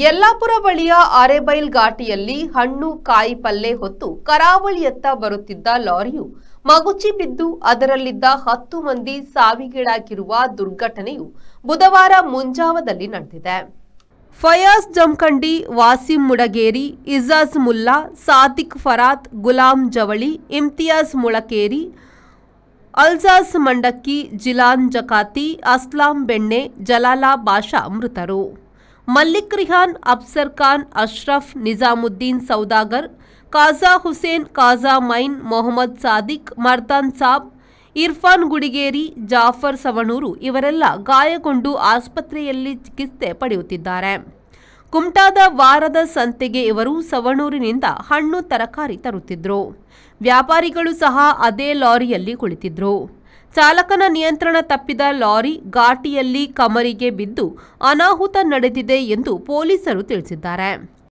ಯಲ್ಲಾಪುರ ಬಳಿಯ ಆರೇಬೈಲ್ ಘಾಟಿಯಲ್ಲಿ ಹಣ್ಣು ಕಾಯಿ ಪಲ್ಲೆ ಹೊತ್ತು ಕರಾವಳಿಯತ್ತ ಬರುತ್ತಿದ್ದ ಲಾರಿಯು ಮಗುಚಿ ಬಿದ್ದು ಅದರಲ್ಲಿದ್ದ 10 ಮಂದಿ ಸಾವಿಗೀಡಾಗಿರುವ ದುರ್ಘಟನೆಯು ಬುಧವಾರ ಮುಂಜಾವದಲ್ಲಿ ನಡೆದಿದೆ. ಫಯಾಜ್ ಜಮಖಂಡಿ, ವಾಸಿಂ ಮುಡಗೇರಿ, ಇಜಾಜ್ ಮುಲ್ಲಾ, ಸಾದಿಕ್ ಫರಾತ್, ಗುಲಾಂ ಜವಳಿ, ಇಮ್ತಿಯಾಜ್ ಮುಳಕೇರಿ, ಅಲ್ಜಾಜ್ ಮಂಡಕ್ಕಿ, ಜಿಲಾನ್ ಜಕಾತಿ, ಅಸ್ಲಾಂ ಬೆಣ್ಣೆ, ಜಲಾಲಾ ಬಾಷಾ ಮೃತರು. ಮಲ್ಲಿಕ್ ರಿಹಾನ್, ಅಫ್ಸರ್ ಖಾನ್, ಅಶ್ರಫ್, ನಿಜಾಮುದ್ದೀನ್ ಸೌದಾಗರ್, ಕಾಜಾ ಹುಸೇನ್, ಕಾಜಾ ಮೈನ್, ಮೊಹಮ್ಮದ್ ಸಾದಿಕ್, ಮರ್ದಾನ್ ಸಾಬ್, ಇರ್ಫಾನ್ ಗುಡಿಗೇರಿ, ಜಾಫರ್ ಸವಣೂರು ಇವರೆಲ್ಲ ಗಾಯಗೊಂಡು ಆಸ್ಪತ್ರೆಯಲ್ಲಿ ಚಿಕಿತ್ಸೆ ಪಡೆಯುತ್ತಿದ್ದಾರೆ. ಕುಮಟಾದ ವಾರದ ಸಂತೆಗೆ ಇವರು ಸವಣೂರಿನಿಂದ ಹಣ್ಣು ತರಕಾರಿ ತರುತ್ತಿದ್ರು. ವ್ಯಾಪಾರಿಗಳು ಸಹ ಅದೇ ಲಾರಿಯಲ್ಲಿ ಕುಳಿತಿದ್ರು. ಚಾಲಕನ ನಿಯಂತ್ರಣ ತಪ್ಪಿದ ಲಾರಿ ಘಾಟಿಯಲ್ಲಿ ಕಮರಿಗೆ ಬಿದ್ದು ಅನಾಹುತ ನಡೆದಿದೆ ಎಂದು ಪೊಲೀಸರು ತಿಳಿಸಿದ್ದಾರೆ.